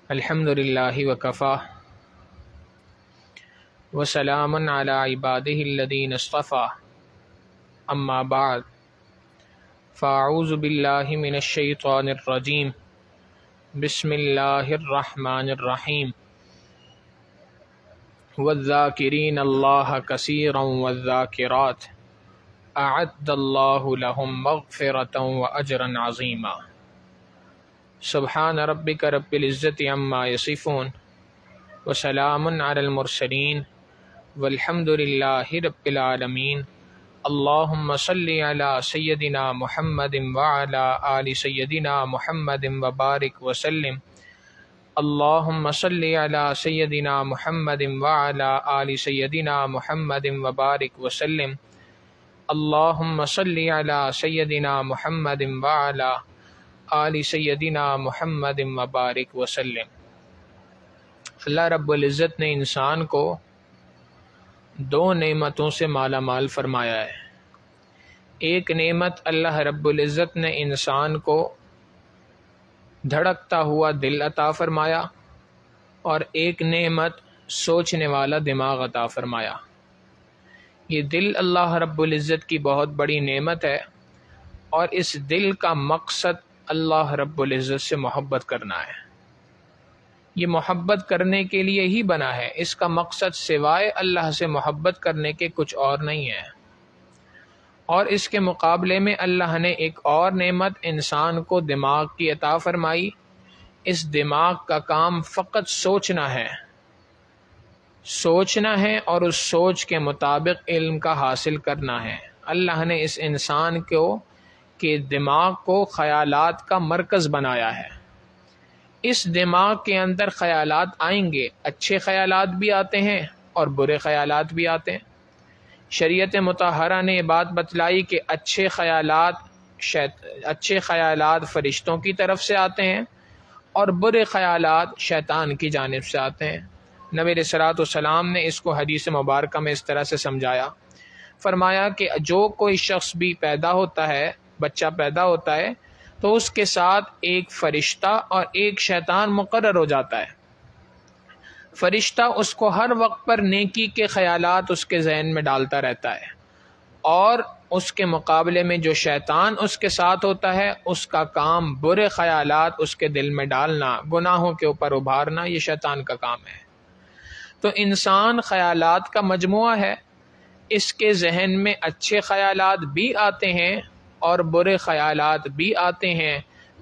الحمد للہ وکفا وسلام علی عبادہ الذین اصطفى اما بعد فاعوذ باللہ من الشیطان الرجیم بسم اللہ الرحمن الرحیم والذاکرین اللہ کثیرا والذاکرات اعد اللہ لهم مغفرة واجرا عظیما سبحان ربک رب العزت عما یصفون وسلام علی المرسلین والحمد للہ رب العالمین اللہم صلی علی سیدنا محمد وعلی آل سیدنا محمد وبارک وسلم اللہم صلی علی سیدنا محمد وعلی آل سیدنا محمد وبارک وسلم اللہم صلی علی سیدنا محمد وعلی آل سیدنا محمد وبارک وسلم۔ اللہ رب العزت نے انسان کو دو نعمتوں سے مالا مال فرمایا ہے۔ ایک نعمت اللہ رب العزت نے انسان کو دھڑکتا ہوا دل عطا فرمایا، اور ایک نعمت سوچنے والا دماغ عطا فرمایا۔ یہ دل اللہ رب العزت کی بہت بڑی نعمت ہے، اور اس دل کا مقصد اللہ رب العزت سے محبت کرنا ہے۔ یہ محبت کرنے کے لیے ہی بنا ہے، اس کا مقصد سوائے اللہ سے محبت کرنے کے کچھ اور نہیں ہے۔ اور اس کے مقابلے میں اللہ نے ایک اور نعمت انسان کو دماغ کی عطا فرمائی۔ اس دماغ کا کام فقط سوچنا ہے، اور اس سوچ کے مطابق علم کا حاصل کرنا ہے۔ اللہ نے اس انسان کو کہ دماغ کو خیالات کا مرکز بنایا ہے۔ اس دماغ کے اندر خیالات آئیں گے، اچھے خیالات بھی آتے ہیں اور برے خیالات بھی آتے ہیں۔ شریعت مطہرہ نے یہ بات بتلائی کہ اچھے خیالات فرشتوں کی طرف سے آتے ہیں، اور برے خیالات شیطان کی جانب سے آتے ہیں۔ نبی علیہ الصلوۃ والسلام نے اس کو حدیث مبارکہ میں اس طرح سے سمجھایا، فرمایا کہ جو کوئی شخص بھی پیدا ہوتا ہے، بچہ پیدا ہوتا ہے، تو اس کے ساتھ ایک فرشتہ اور ایک شیطان مقرر ہو جاتا ہے۔ فرشتہ اس کو ہر وقت پر نیکی کے خیالات اس کے ذہن میں ڈالتا رہتا ہے، اور اس کے مقابلے میں جو شیطان اس کے ساتھ ہوتا ہے، اس کا کام برے خیالات اس کے دل میں ڈالنا، گناہوں کے اوپر ابھارنا، یہ شیطان کا کام ہے۔ تو انسان خیالات کا مجموعہ ہے، اس کے ذہن میں اچھے خیالات بھی آتے ہیں اور برے خیالات بھی آتے ہیں۔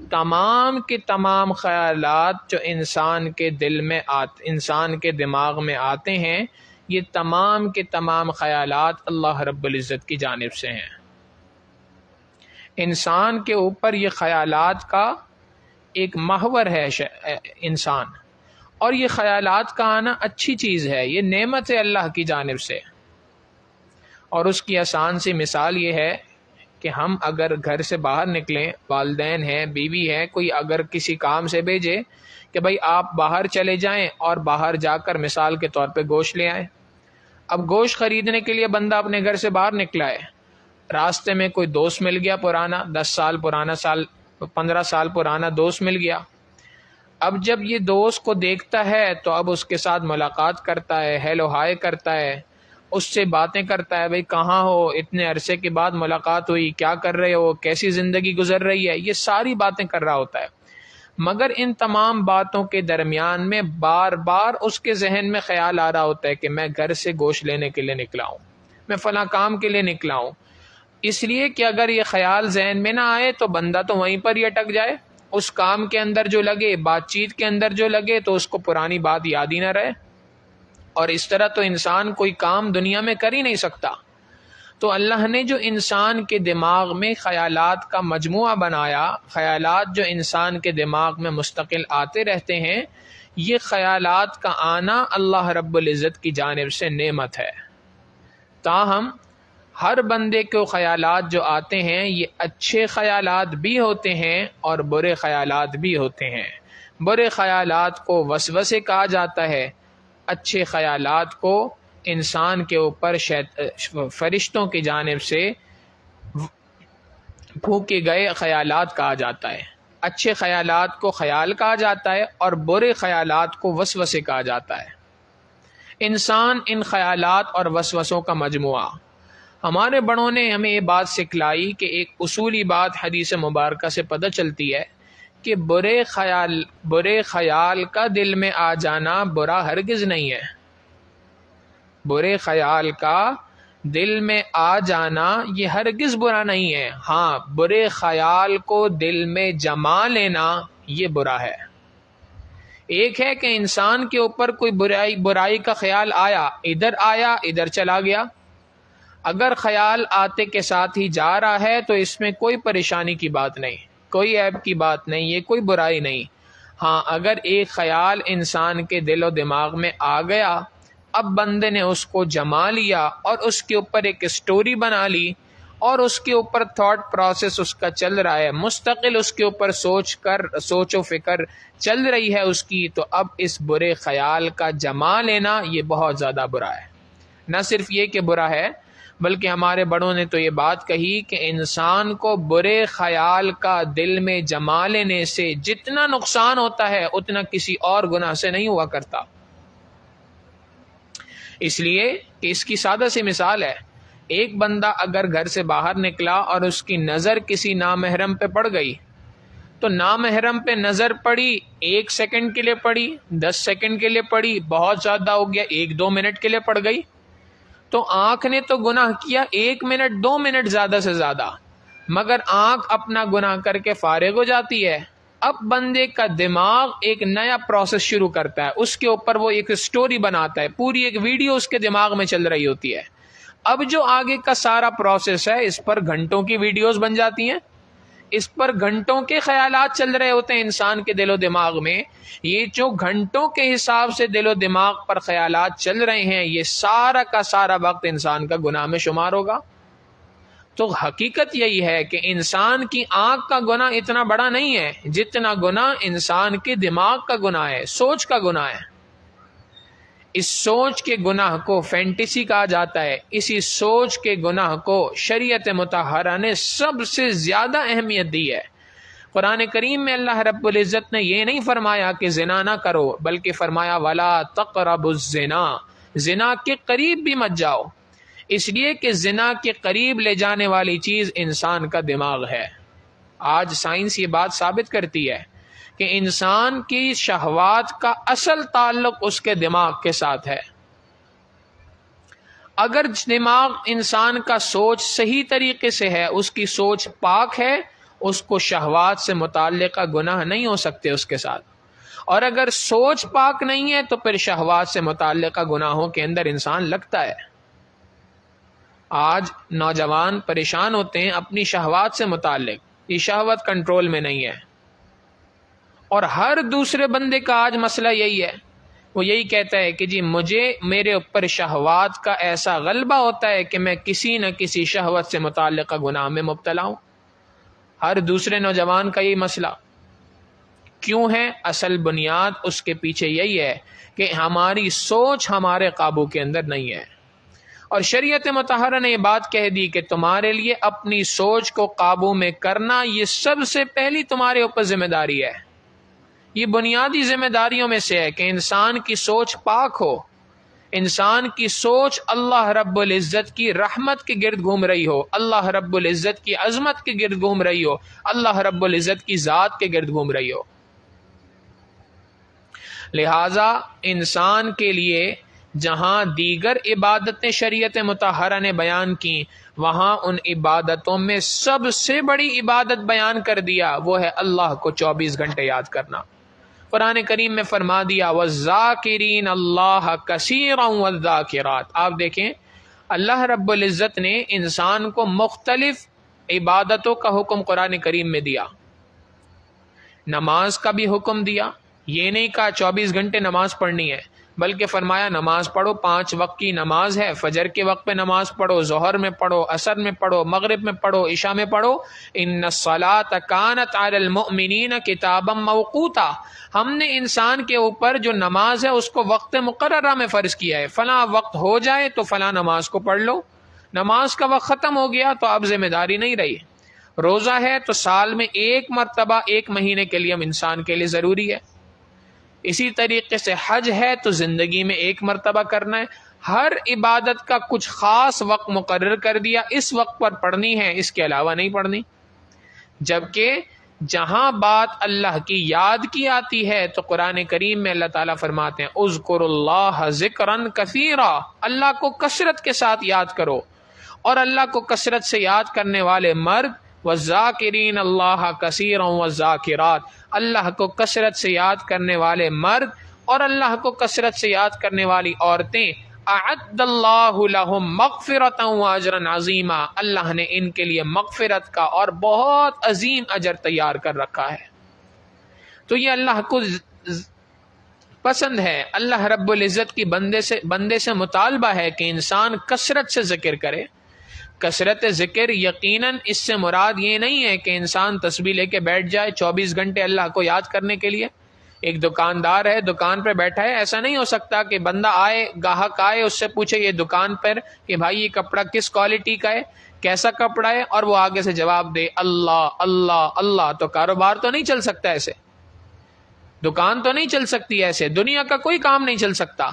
تمام کے تمام خیالات جو انسان کے دماغ میں آتے ہیں، یہ تمام کے تمام خیالات اللہ رب العزت کی جانب سے ہیں۔ انسان کے اوپر یہ خیالات کا ایک محور ہے انسان، اور یہ خیالات کا آنا اچھی چیز ہے، یہ نعمت ہے اللہ کی جانب سے۔ اور اس کی آسان سی مثال یہ ہے کہ ہم اگر گھر سے باہر نکلیں، والدین ہیں، بیوی ہے، کوئی اگر کسی کام سے بھیجے کہ بھائی آپ باہر چلے جائیں، اور باہر جا کر مثال کے طور پہ گوشت لے آئیں۔ اب گوشت خریدنے کے لیے بندہ اپنے گھر سے باہر نکلا ہے، راستے میں کوئی دوست مل گیا پرانا، 10 سال پرانا 15 سال پرانا دوست مل گیا۔ اب جب یہ دوست کو دیکھتا ہے تو اب اس کے ساتھ ملاقات کرتا ہے، ہیلو ہائے کرتا ہے، اس سے باتیں کرتا ہے، بھئی کہاں ہو، اتنے عرصے کے بعد ملاقات ہوئی، کیا کر رہے ہو، کیسی زندگی گزر رہی ہے، یہ ساری باتیں کر رہا ہوتا ہے۔ مگر ان تمام باتوں کے درمیان میں بار بار اس کے ذہن میں خیال آ رہا ہوتا ہے کہ میں گھر سے گوشت لینے کے لیے نکلا ہوں، میں فلاں کام کے لیے نکلا ہوں۔ اس لیے کہ اگر یہ خیال ذہن میں نہ آئے تو بندہ تو وہیں پر ہی اٹک جائے، اس کام کے اندر جو لگے، بات چیت کے اندر جو لگے، تو اس کو پرانی بات یاد ہی نہ رہے، اور اس طرح تو انسان کوئی کام دنیا میں کر ہی نہیں سکتا۔ تو اللہ نے جو انسان کے دماغ میں خیالات کا مجموعہ بنایا، خیالات جو انسان کے دماغ میں مستقل آتے رہتے ہیں، یہ خیالات کا آنا اللہ رب العزت کی جانب سے نعمت ہے۔ تاہم ہر بندے کو خیالات جو آتے ہیں، یہ اچھے خیالات بھی ہوتے ہیں اور برے خیالات بھی ہوتے ہیں۔ برے خیالات کو وسوسے کہا جاتا ہے، اچھے خیالات کو انسان کے اوپر فرشتوں کی جانب سے پھونکے گئے خیالات کہا جاتا ہے۔ اچھے خیالات کو خیال کہا جاتا ہے اور برے خیالات کو وسوسے کہا جاتا ہے۔ انسان ان خیالات اور وسوسوں کا مجموعہ۔ ہمارے بڑوں نے ہمیں یہ بات سکھلائی کہ ایک اصولی بات حدیث مبارکہ سے پتہ چلتی ہے کہ برے خیال کا دل میں آ جانا برا ہرگز نہیں ہے۔ برے خیال کا دل میں آ جانا یہ ہرگز برا نہیں ہے۔ ہاں، برے خیال کو دل میں جما لینا یہ برا ہے۔ ایک ہے کہ انسان کے اوپر کوئی برائی کا خیال آیا ادھر چلا گیا۔ اگر خیال آتے کے ساتھ ہی جا رہا ہے تو اس میں کوئی پریشانی کی بات نہیں، کوئی عیب کی بات نہیں، یہ کوئی برائی نہیں۔ ہاں، اگر ایک خیال انسان کے دل و دماغ میں آ گیا، اب بندے نے اس کو جما لیا اور اس کے اوپر ایک سٹوری بنا لی اور اس کے اوپر تھاٹ پروسیس اس کا چل رہا ہے، مستقل اس کے اوپر سوچ و فکر چل رہی ہے اس کی، تو اب اس برے خیال کا جما لینا یہ بہت زیادہ برا ہے۔ نہ صرف یہ کہ برا ہے، بلکہ ہمارے بڑوں نے تو یہ بات کہی کہ انسان کو برے خیال کا دل میں جما لینے سے جتنا نقصان ہوتا ہے اتنا کسی اور گناہ سے نہیں ہوا کرتا۔ اس لیے کہ اس کی سادہ سی مثال ہے، ایک بندہ اگر گھر سے باہر نکلا اور اس کی نظر کسی نامحرم پہ پڑ گئی، تو نامحرم پہ نظر پڑی، 1 سیکنڈ کے لیے پڑی، 10 سیکنڈ کے لیے پڑی، بہت زیادہ ہو گیا 1-2 منٹ کے لیے پڑ گئی، تو آنکھ نے تو گناہ کیا 1 منٹ 2 منٹ زیادہ سے زیادہ، مگر آنکھ اپنا گناہ کر کے فارغ ہو جاتی ہے۔ اب بندے کا دماغ ایک نیا پروسیس شروع کرتا ہے، اس کے اوپر وہ ایک سٹوری بناتا ہے، پوری ایک ویڈیو اس کے دماغ میں چل رہی ہوتی ہے۔ اب جو آگے کا سارا پروسیس ہے اس پر گھنٹوں کی ویڈیوز بن جاتی ہیں، اس پر گھنٹوں کے خیالات چل رہے ہوتے ہیں انسان کے دل و دماغ میں۔ یہ جو گھنٹوں کے حساب سے دل و دماغ پر خیالات چل رہے ہیں، یہ سارا کا سارا وقت انسان کا گناہ میں شمار ہوگا۔ تو حقیقت یہی ہے کہ انسان کی آنکھ کا گناہ اتنا بڑا نہیں ہے جتنا گناہ انسان کے دماغ کا گناہ ہے، سوچ کا گناہ ہے۔ اس سوچ کے گناہ کو فینٹیسی کہا جاتا ہے۔ اسی سوچ کے گناہ کو شریعت مطہرہ نے سب سے زیادہ اہمیت دی ہے۔ قرآن کریم میں اللہ رب العزت نے یہ نہیں فرمایا کہ زنا نہ کرو، بلکہ فرمایا وَلَا تَقْرَبُوا الزِّنَا، زنا کے قریب بھی مت جاؤ، اس لیے کہ زنا کے قریب لے جانے والی چیز انسان کا دماغ ہے۔ آج سائنس یہ بات ثابت کرتی ہے کہ انسان کی شہوات کا اصل تعلق اس کے دماغ کے ساتھ ہے۔ اگر دماغ انسان کا سوچ صحیح طریقے سے ہے، اس کی سوچ پاک ہے، اس کو شہوات سے متعلقہ گناہ نہیں ہو سکتے اس کے ساتھ، اور اگر سوچ پاک نہیں ہے تو پھر شہوات سے متعلقہ گناہوں کے اندر انسان لگتا ہے۔ آج نوجوان پریشان ہوتے ہیں اپنی شہوات سے متعلق، یہ شہوت کنٹرول میں نہیں ہے، اور ہر دوسرے بندے کا آج مسئلہ یہی ہے، وہ یہی کہتا ہے کہ جی میرے اوپر شہوات کا ایسا غلبہ ہوتا ہے کہ میں کسی نہ کسی شہوت سے متعلقہ گناہ میں مبتلا ہوں۔ ہر دوسرے نوجوان کا یہی مسئلہ کیوں ہے؟ اصل بنیاد اس کے پیچھے یہی ہے کہ ہماری سوچ ہمارے قابو کے اندر نہیں ہے، اور شریعت مطہرہ نے یہ بات کہہ دی کہ تمہارے لیے اپنی سوچ کو قابو میں کرنا یہ سب سے پہلی تمہارے اوپر ذمہ داری ہے۔ یہ بنیادی ذمہ داریوں میں سے ہے کہ انسان کی سوچ پاک ہو، انسان کی سوچ اللہ رب العزت کی رحمت کے گرد گھوم رہی ہو، اللہ رب العزت کی عظمت کے گرد گھوم رہی ہو، اللہ رب العزت کی ذات کے گرد گھوم رہی ہو۔ لہذا انسان کے لیے جہاں دیگر عبادتیں شریعت مطہرہ نے بیان کی، وہاں ان عبادتوں میں سب سے بڑی عبادت بیان کر دیا، وہ ہے اللہ کو 24 گھنٹے یاد کرنا۔ قرآن کریم میں فرما دیا وَالذَّاكِرِينَ اللَّهَ كَثِيرًا وَالذَّاكِرَاتِ۔ آپ دیکھیں اللہ رب العزت نے انسان کو مختلف عبادتوں کا حکم قرآن کریم میں دیا۔ نماز کا بھی حکم دیا، یہ نہیں کہا 24 گھنٹے نماز پڑھنی ہے، بلکہ فرمایا نماز پڑھو، 5 وقت کی نماز ہے، فجر کے وقت پہ نماز پڑھو، ظہر میں پڑھو، عصر میں پڑھو، مغرب میں پڑھو، عشاء میں پڑھو۔ ان الصلاۃ کانت علی المؤمنین کتابا موقوتا، ہم نے انسان کے اوپر جو نماز ہے اس کو وقت مقررہ میں فرض کیا ہے، فلاں وقت ہو جائے تو فلاں نماز کو پڑھ لو، نماز کا وقت ختم ہو گیا تو اب ذمہ داری نہیں رہی۔ روزہ ہے تو سال میں ایک مرتبہ ایک مہینے کے لیے انسان کے لیے ضروری ہے. اسی طریقے سے حج ہے تو زندگی میں ایک مرتبہ کرنا ہے. ہر عبادت کا کچھ خاص وقت مقرر کر دیا، اس وقت پر پڑھنی ہے، اس کے علاوہ نہیں پڑھنی. جبکہ جہاں بات اللہ کی یاد کی آتی ہے تو قرآن کریم میں اللہ تعالیٰ فرماتے ہیں اذکروا اللہ ذکرا کثیرا، اللہ کو کثرت کے ساتھ یاد کرو. اور اللہ کو کثرت سے یاد کرنے والے مرد والذاکرین اللہ کثیرا والذاکرات، اللہ کو کثرت سے یاد کرنے والے مرد اور اللہ کو کثرت سے یاد کرنے والی عورتیں، اعد اللہ لہم مغفرۃ واجرا عظیما، اللہ نے ان کے لیے مغفرت کا اور بہت عظیم اجر تیار کر رکھا ہے. تو یہ اللہ کو پسند ہے. اللہ رب العزت کی بندے سے مطالبہ ہے کہ انسان کثرت سے ذکر کرے. کثرت ذکر یقیناً اس سے مراد یہ نہیں ہے کہ انسان تسبیح لے کے بیٹھ جائے 24 گھنٹے اللہ کو یاد کرنے کے لیے. ایک دکاندار ہے، دکان پہ بیٹھا ہے، ایسا نہیں ہو سکتا کہ بندہ آئے، گاہک آئے، اس سے پوچھے یہ دکان پر کہ بھائی یہ کپڑا کس کوالٹی کا ہے، کیسا کپڑا ہے، اور وہ آگے سے جواب دے اللہ اللہ اللہ. تو کاروبار تو نہیں چل سکتا ایسے، دکان تو نہیں چل سکتی ایسے، دنیا کا کوئی کام نہیں چل سکتا.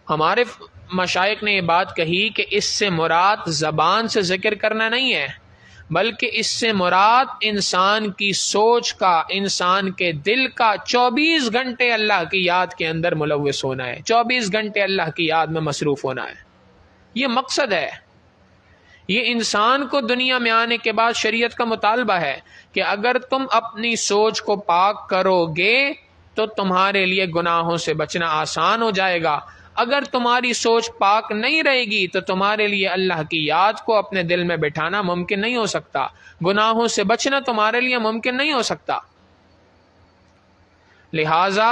ہمارے مشائخ نے یہ بات کہی کہ اس سے مراد زبان سے ذکر کرنا نہیں ہے، بلکہ اس سے مراد انسان کی سوچ کا، انسان کے دل کا 24 گھنٹے اللہ کی یاد کے اندر ملوث ہونا ہے، 24 گھنٹے اللہ کی یاد میں مصروف ہونا ہے. یہ مقصد ہے. یہ انسان کو دنیا میں آنے کے بعد شریعت کا مطالبہ ہے کہ اگر تم اپنی سوچ کو پاک کرو گے تو تمہارے لیے گناہوں سے بچنا آسان ہو جائے گا. اگر تمہاری سوچ پاک نہیں رہے گی تو تمہارے لیے اللہ کی یاد کو اپنے دل میں بٹھانا ممکن نہیں ہو سکتا، گناہوں سے بچنا تمہارے لیے ممکن نہیں ہو سکتا. لہذا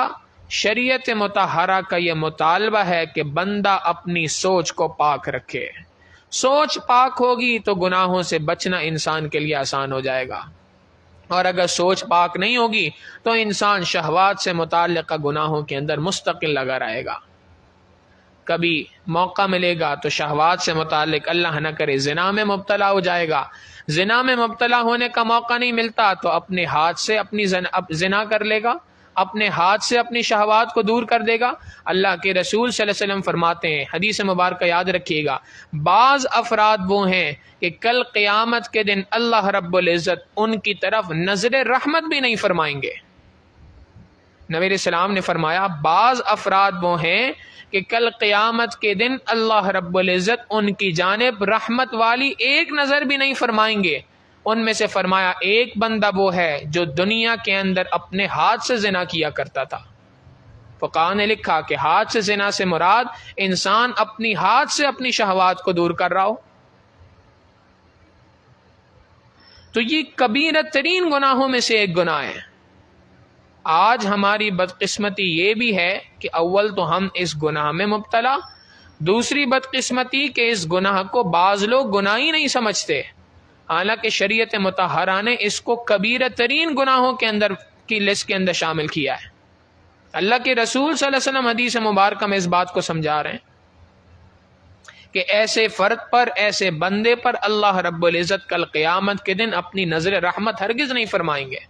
شریعت مطہرہ کا یہ مطالبہ ہے کہ بندہ اپنی سوچ کو پاک رکھے. سوچ پاک ہوگی تو گناہوں سے بچنا انسان کے لیے آسان ہو جائے گا. اور اگر سوچ پاک نہیں ہوگی تو انسان شہوات سے متعلقہ گناہوں کے اندر مستقل لگا رہے گا. کبھی موقع ملے گا تو شہوات سے متعلق اللہ نہ کرے زنا میں مبتلا ہو جائے گا. زنا میں مبتلا ہونے کا موقع نہیں ملتا تو اپنے ہاتھ سے اپنی زنا کر لے گا، اپنے ہاتھ سے اپنی شہوات کو دور کر دے گا. اللہ کے رسول صلی اللہ علیہ وسلم فرماتے ہیں، حدیث مبارکہ یاد رکھیے گا، بعض افراد وہ ہیں کہ کل قیامت کے دن اللہ رب العزت ان کی طرف نظر رحمت بھی نہیں فرمائیں گے. نبی علیہ السلام نے فرمایا بعض افراد وہ ہیں کہ کل قیامت کے دن اللہ رب العزت ان کی جانب رحمت والی ایک نظر بھی نہیں فرمائیں گے. ان میں سے فرمایا ایک بندہ وہ ہے جو دنیا کے اندر اپنے ہاتھ سے زنا کیا کرتا تھا. فقہاء نے لکھا کہ ہاتھ سے زنا سے مراد انسان اپنی ہاتھ سے اپنی شہوات کو دور کر رہا ہو. تو یہ کبیرہ ترین گناہوں میں سے ایک گناہ ہے. آج ہماری بدقسمتی یہ بھی ہے کہ اول تو ہم اس گناہ میں مبتلا، دوسری بدقسمتی کہ اس گناہ کو بعض لوگ گناہ ہی نہیں سمجھتے، حالانکہ شریعت مطہرہ نے اس کو کبیرہ ترین گناہوں کے اندر کی لسٹ کے اندر شامل کیا ہے. اللہ کے رسول صلی اللہ علیہ وسلم حدیث مبارکہ میں اس بات کو سمجھا رہے ہیں کہ ایسے فرد پر، ایسے بندے پر اللہ رب العزت کل قیامت کے دن اپنی نظر رحمت ہرگز نہیں فرمائیں گے.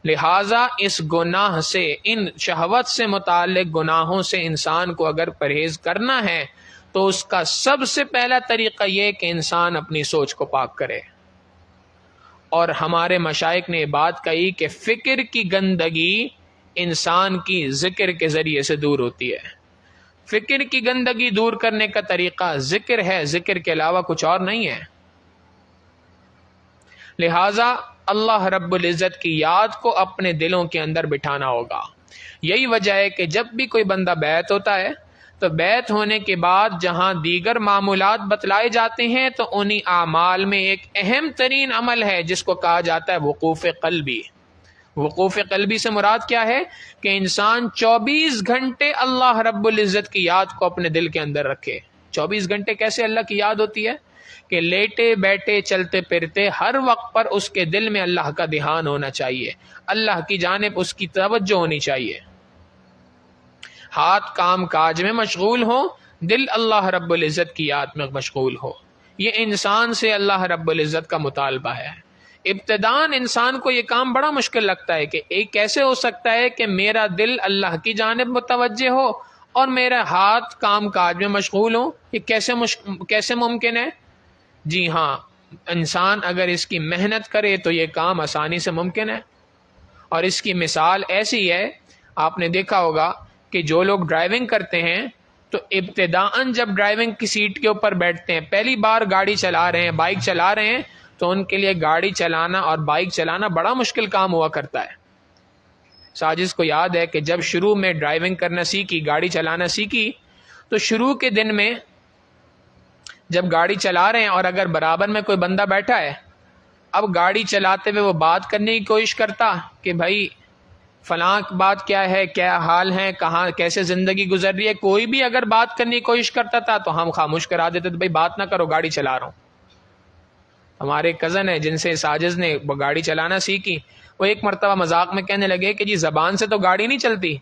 لہٰذا اس گناہ سے، ان شہوت سے متعلق گناہوں سے انسان کو اگر پرہیز کرنا ہے تو اس کا سب سے پہلا طریقہ یہ کہ انسان اپنی سوچ کو پاک کرے. اور ہمارے مشائخ نے بات کہی کہ فکر کی گندگی انسان کی ذکر کے ذریعے سے دور ہوتی ہے. فکر کی گندگی دور کرنے کا طریقہ ذکر ہے، ذکر کے علاوہ کچھ اور نہیں ہے. لہذا اللہ رب العزت کی یاد کو اپنے دلوں کے اندر بٹھانا ہوگا. یہی وجہ ہے کہ جب بھی کوئی بندہ بیعت ہوتا ہے تو بیعت ہونے کے بعد جہاں دیگر معمولات بتلائے جاتے ہیں تو انہی اعمال میں ایک اہم ترین عمل ہے جس کو کہا جاتا ہے وقوف قلبی. وقوف قلبی سے مراد کیا ہے کہ انسان 24 گھنٹے اللہ رب العزت کی یاد کو اپنے دل کے اندر رکھے. 24 گھنٹے کیسے اللہ کی یاد ہوتی ہے کہ لیٹے بیٹھے چلتے پھرتے ہر وقت پر اس کے دل میں اللہ کا دھیان ہونا چاہیے، اللہ کی جانب اس کی توجہ ہونی چاہیے. ہاتھ کام کاج میں مشغول ہو، دل اللہ رب العزت کی یاد میں مشغول ہو. یہ انسان سے اللہ رب العزت کا مطالبہ ہے. ابتداً انسان کو یہ کام بڑا مشکل لگتا ہے کہ ایک کیسے ہو سکتا ہے کہ میرا دل اللہ کی جانب متوجہ ہو اور میرا ہاتھ کام کاج میں مشغول ہو. یہ کیسے ممکن ہے؟ جی ہاں، انسان اگر اس کی محنت کرے تو یہ کام آسانی سے ممکن ہے. اور اس کی مثال ایسی ہے، آپ نے دیکھا ہوگا کہ جو لوگ ڈرائیونگ کرتے ہیں تو ابتداً جب ڈرائیونگ کی سیٹ کے اوپر بیٹھتے ہیں، پہلی بار گاڑی چلا رہے ہیں، بائک چلا رہے ہیں، تو ان کے لیے گاڑی چلانا اور بائک چلانا بڑا مشکل کام ہوا کرتا ہے. ساجد کو یاد ہے کہ جب شروع میں ڈرائیونگ کرنا سیکھی، گاڑی چلانا سیکھی، تو شروع کے دن میں جب گاڑی چلا رہے ہیں اور اگر برابر میں کوئی بندہ بیٹھا ہے، اب گاڑی چلاتے ہوئے وہ بات کرنے کی کوشش کرتا کہ بھائی فلاں بات کیا ہے، کیا حال ہے، کہاں کیسے زندگی گزر رہی ہے. کوئی بھی اگر بات کرنے کی کوشش کرتا تھا تو ہم خاموش کرا دیتے تھے، بھائی بات نہ کرو، گاڑی چلا رہا ہوں. ہمارے کزن ہے جن سے ساجد نے گاڑی چلانا سیکھی، وہ ایک مرتبہ مذاق میں کہنے لگے کہ جی زبان سے تو گاڑی نہیں چلتی،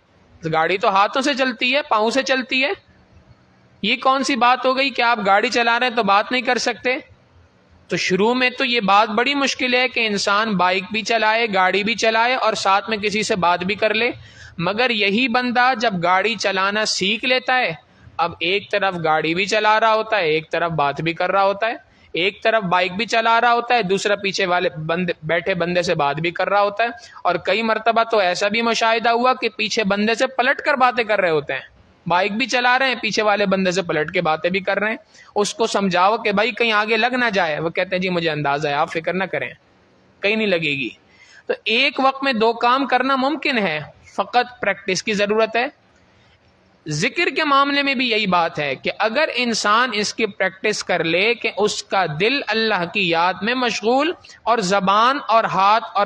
گاڑی تو ہاتھوں سے چلتی ہے، پاؤں سے چلتی ہے. یہ کون سی بات ہو گئی کہ آپ گاڑی چلا رہے ہیں تو بات نہیں کر سکتے؟ تو شروع میں تو یہ بات بڑی مشکل ہے کہ انسان بائک بھی چلائے، گاڑی بھی چلائے اور ساتھ میں کسی سے بات بھی کر لے. مگر یہی بندہ جب گاڑی چلانا سیکھ لیتا ہے، اب ایک طرف گاڑی بھی چلا رہا ہوتا ہے، ایک طرف بات بھی کر رہا ہوتا ہے، ایک طرف بائک بھی چلا رہا ہوتا ہے، دوسرا پیچھے والے بیٹھے بندے سے بات بھی کر رہا ہوتا ہے. اور کئی مرتبہ تو ایسا بھی مشاہدہ ہوا کہ پیچھے بندے سے پلٹ کر باتیں کر رہے ہوتے ہیں، بائک بھی چلا رہے ہیں، پیچھے والے بندے سے پلٹ کے باتیں بھی کر رہے ہیں. اس کو سمجھاؤ کہ بھائی کہیں آگے لگ نہ جائے، وہ کہتے ہیں جی مجھے اندازہ ہے، آپ فکر نہ کریں، کہیں نہیں لگے گی. تو ایک وقت میں دو کام کرنا ممکن ہے، فقط پریکٹس کی ضرورت ہے. ذکر کے معاملے میں بھی یہی بات ہے کہ اگر انسان اس کی پریکٹس کر لے کہ اس کا دل اللہ کی یاد میں مشغول اور زبان اور ہاتھ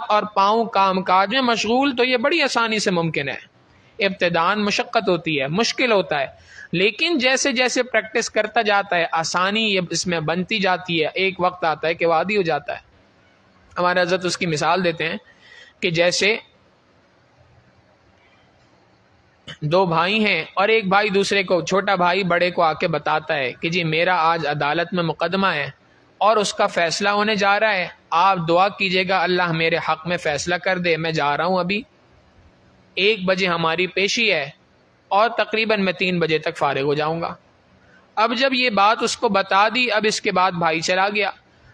اور پاؤں کام کاج میں مشغول، تو یہ بڑی آسانی سے ممکن ہے. ابتداً مشقت ہوتی ہے، مشکل ہوتا ہے، لیکن جیسے جیسے پریکٹس کرتا جاتا ہے آسانی یہ اس میں بنتی جاتی ہے. ایک وقت آتا ہے کہ وہ عادی ہو جاتا ہے. ہمارے حضرت اس کی مثال دیتے ہیں کہ جیسے دو بھائی ہیں اور ایک بھائی دوسرے کو، چھوٹا بھائی بڑے کو آ کے بتاتا ہے کہ جی میرا آج عدالت میں مقدمہ ہے اور اس کا فیصلہ ہونے جا رہا ہے، آپ دعا کیجیے گا اللہ میرے حق میں فیصلہ کر دے، میں جا رہا ہوں، ابھی 1 بجے ہماری پیشی ہے اور تقریباً میں 3 بجے تک فارغ ہو جاؤں گا. اب جب یہ بات اس کو بتا دی، اب اس کے بعد بھائی چلا گیا.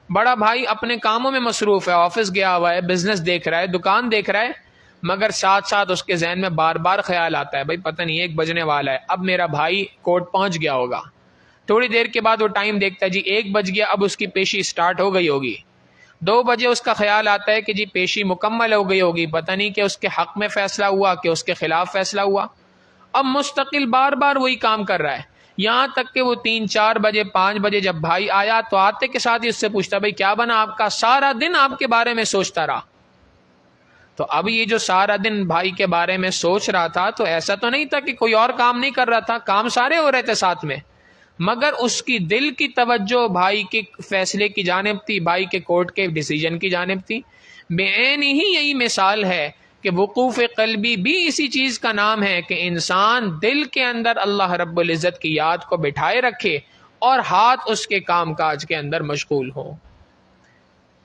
بڑا بھائی اپنے کاموں میں مصروف ہے، آفس گیا ہوا ہے، بزنس دیکھ رہا ہے، دکان دیکھ رہا ہے، مگر ساتھ ساتھ اس کے ذہن میں بار بار خیال آتا ہے بھائی پتہ نہیں 1 بجنے والا ہے، اب میرا بھائی کورٹ پہنچ گیا ہوگا. تھوڑی دیر کے بعد وہ ٹائم دیکھتا ہے، جی 1 بج گیا، اب اس کی پیشی سٹارٹ ہو گئی ہوگی. 2 بجے اس کا خیال آتا ہے کہ جی پیشی مکمل ہو گئی ہوگی، پتہ نہیں کہ اس کے حق میں فیصلہ ہوا کہ اس کے خلاف فیصلہ ہوا. اب مستقل بار بار وہی کام کر رہا ہے، یہاں تک کہ وہ 3 4 بجے 5 بجے جب بھائی آیا تو آتے کے ساتھ ہی اس سے پوچھتا بھائی کیا بنا آپ کا؟ سارا دن آپ کے بارے میں سوچتا رہا. تو اب یہ جو سارا دن بھائی کے بارے میں سوچ رہا تھا تو ایسا تو نہیں تھا کہ کوئی اور کام نہیں کر رہا تھا، کام سارے ہو رہے تھے ساتھ میں، مگر اس کی دل کی توجہ بھائی کے فیصلے کی جانب تھی، بھائی کے کورٹ کے ڈیسیجن کی جانب تھی. بعین ہی یہی مثال ہے کہ وقوف قلبی بھی اسی چیز کا نام ہے کہ انسان دل کے اندر اللہ رب العزت کی یاد کو بٹھائے رکھے اور ہاتھ اس کے کام کاج کے اندر مشغول ہو،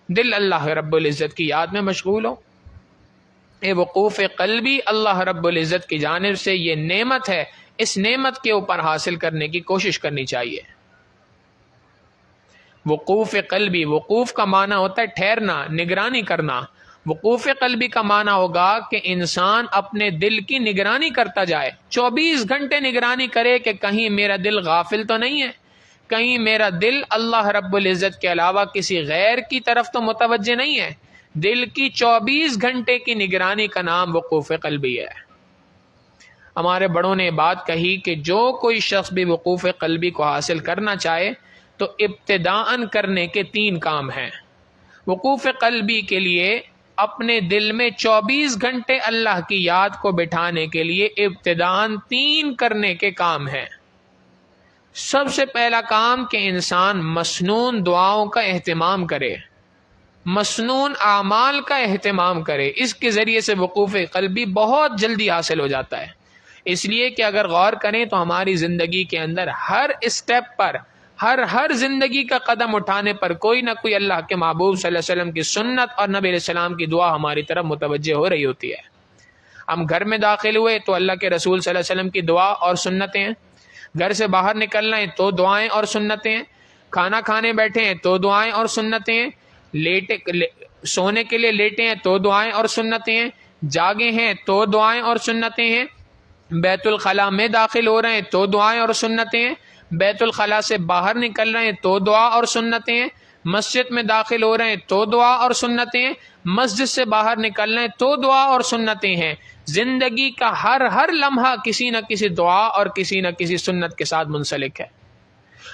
دل اللہ رب العزت کی یاد میں مشغول ہو. اے وقوف قلبی اللہ رب العزت کی جانب سے یہ نعمت ہے، اس نعمت کے اوپر حاصل کرنے کی کوشش کرنی چاہیے. وقوف قلبی، وقوف کا معنی ہوتا ہے ٹھہرنا، نگرانی کرنا. وقوف قلبی کا معنی ہوگا کہ انسان اپنے دل کی نگرانی کرتا جائے، 24 گھنٹے نگرانی کرے کہ کہیں میرا دل غافل تو نہیں ہے، کہیں میرا دل اللہ رب العزت کے علاوہ کسی غیر کی طرف تو متوجہ نہیں ہے. دل کی 24 گھنٹے کی نگرانی کا نام وقوف قلبی ہے. ہمارے بڑوں نے بات کہی کہ جو کوئی شخص بھی وقوف قلبی کو حاصل کرنا چاہے تو ابتداءً کرنے کے 3 کام ہیں. وقوف قلبی کے لیے اپنے دل میں 24 گھنٹے اللہ کی یاد کو بٹھانے کے لیے ابتداءً 3 کرنے کے کام ہیں. سب سے پہلا کام کہ انسان مسنون دعاؤں کا اہتمام کرے، مسنون اعمال کا اہتمام کرے. اس کے ذریعے سے وقوف قلبی بہت جلدی حاصل ہو جاتا ہے. اس لیے کہ اگر غور کریں تو ہماری زندگی کے اندر ہر اسٹیپ پر، ہر زندگی کا قدم اٹھانے پر کوئی نہ کوئی اللہ کے محبوب صلی اللہ علیہ وسلم کی سنت اور نبی علیہ السلام کی دعا ہماری طرف متوجہ ہو رہی ہوتی ہے. ہم گھر میں داخل ہوئے تو اللہ کے رسول صلی اللہ علیہ وسلم کی دعا اور سنتیں ہیں. گھر سے باہر نکلنا ہے تو دعائیں اور سنتیں ہیں. کھانا کھانے بیٹھے ہیں تو دعائیں اور سنتیں ہیں. سونے کے لیے لیٹے ہیں تو دعائیں اور سنتیں ہیں. جاگے ہیں تو دعائیں اور سنتیں ہیں. بیت الخلاء میں داخل ہو رہے ہیں تو دعائیں اور سنتیں ہیں. بیت الخلاء سے باہر نکل رہے ہیں تو دعا اور سنتیں ہیں. مسجد میں داخل ہو رہے ہیں تو دعا اور سنتیں ہیں. مسجد سے باہر نکل رہے ہیں تو دعا اور سنتیں ہیں. زندگی کا ہر لمحہ کسی نہ کسی دعا اور کسی نہ کسی سنت کے ساتھ منسلک ہے.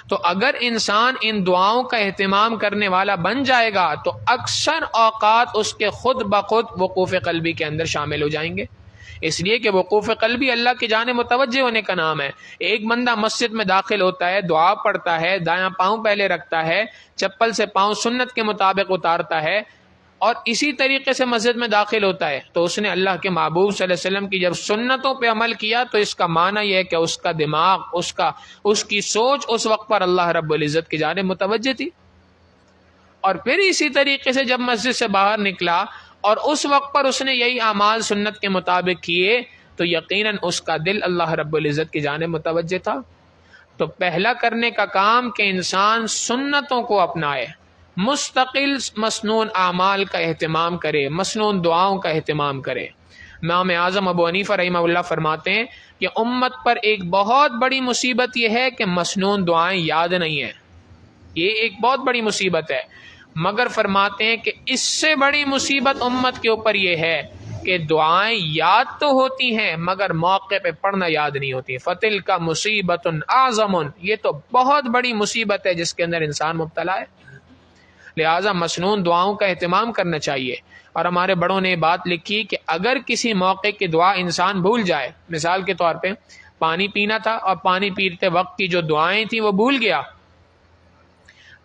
تو اگر انسان ان دعاؤں کا اہتمام کرنے والا بن جائے گا تو اکثر اوقات اس کے خود بخود وقوف قلبی کے اندر شامل ہو جائیں گے. اس لیے کہ وقوف قلبی اللہ کی جانب متوجہ ہونے کا نام ہے. ایک بندہ مسجد میں داخل ہوتا ہے، دعا پڑھتا ہے، دایاں پاؤں پہلے رکھتا ہے، چپل سے پاؤں سنت کے مطابق اتارتا ہے اور اسی طریقے سے مسجد میں داخل ہوتا ہے، تو اس نے اللہ کے محبوب صلی اللہ علیہ وسلم کی جب سنتوں پہ عمل کیا تو اس کا معنی یہ ہے کہ اس کا دماغ، اس کی سوچ اس وقت پر اللہ رب العزت کی جانب متوجہ تھی. اور پھر اسی طریقے سے جب مسجد سے باہر نکلا اور اس وقت پر اس نے یہی اعمال سنت کے مطابق کیے تو یقیناً اس کا دل اللہ رب العزت کی جانب متوجہ تھا. تو پہلا کرنے کا کام کہ انسان سنتوں کو اپنائے، مستقل مسنون اعمال کا اہتمام کرے، مسنون دعاؤں کا اہتمام کرے. امام اعظم ابو حنیفہ رحمہ اللہ فرماتے ہیں کہ امت پر ایک بہت بڑی مصیبت یہ ہے کہ مسنون دعائیں یاد نہیں ہیں. یہ ایک بہت بڑی مصیبت ہے، مگر فرماتے ہیں کہ اس سے بڑی مصیبت امت کے اوپر یہ ہے کہ دعائیں یاد تو ہوتی ہیں مگر موقع پہ پڑھنا یاد نہیں ہوتی. فتل کا مصیبت اعظم، یہ تو بہت بڑی مصیبت ہے جس کے اندر انسان مبتلا ہے. لہٰذا مسنون دعاؤں کا اہتمام کرنا چاہیے. اور ہمارے بڑوں نے بات لکھی کہ اگر کسی موقع کی دعا انسان بھول جائے، مثال کے طور پہ پانی پینا تھا اور پانی پیتے وقت کی جو دعائیں تھیں وہ بھول گیا،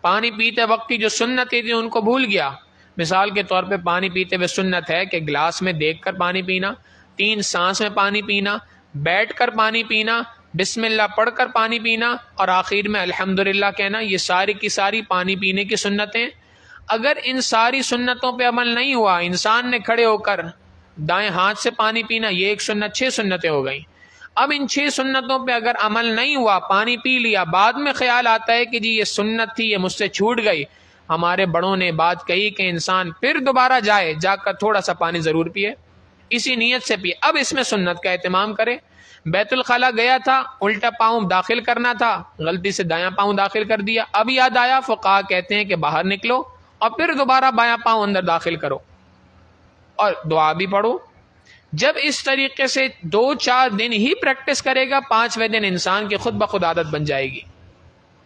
پانی پیتے وقت کی جو سنتیں تھیں ان کو بھول گیا. مثال کے طور پہ پانی پیتے ہوئے سنت ہے کہ گلاس میں دیکھ کر پانی پینا، 3 سانس میں پانی پینا، بیٹھ کر پانی پینا، بسم اللہ پڑھ کر پانی پینا اور آخر میں الحمدللہ کہنا. یہ ساری کی ساری پانی پینے کی سنتیں. اگر ان ساری سنتوں پہ عمل نہیں ہوا، انسان نے کھڑے ہو کر دائیں ہاتھ سے پانی پینا، یہ ایک سنت، 6 سنتیں ہو گئیں. اب ان 6 سنتوں پہ اگر عمل نہیں ہوا، پانی پی لیا، بعد میں خیال آتا ہے کہ جی یہ سنت تھی، یہ مجھ سے چھوٹ گئی، ہمارے بڑوں نے بات کہی کہ انسان پھر دوبارہ جا کر تھوڑا سا پانی ضرور پیے، اسی نیت سے پیے. اب اس میں سنت کا اہتمام کرے. بیت الخلاء گیا تھا، الٹا پاؤں داخل کرنا تھا، غلطی سے دایاں پاؤں داخل کر دیا، اب یاد آیا، فقہا کہتے ہیں کہ باہر نکلو اور پھر دوبارہ بایاں پاؤں اندر داخل کرو اور دعا بھی پڑھو. جب اس طریقے سے 2-4 دن ہی پریکٹس کرے گا، 5ویں دن انسان کی خود بخود عادت بن جائے گی.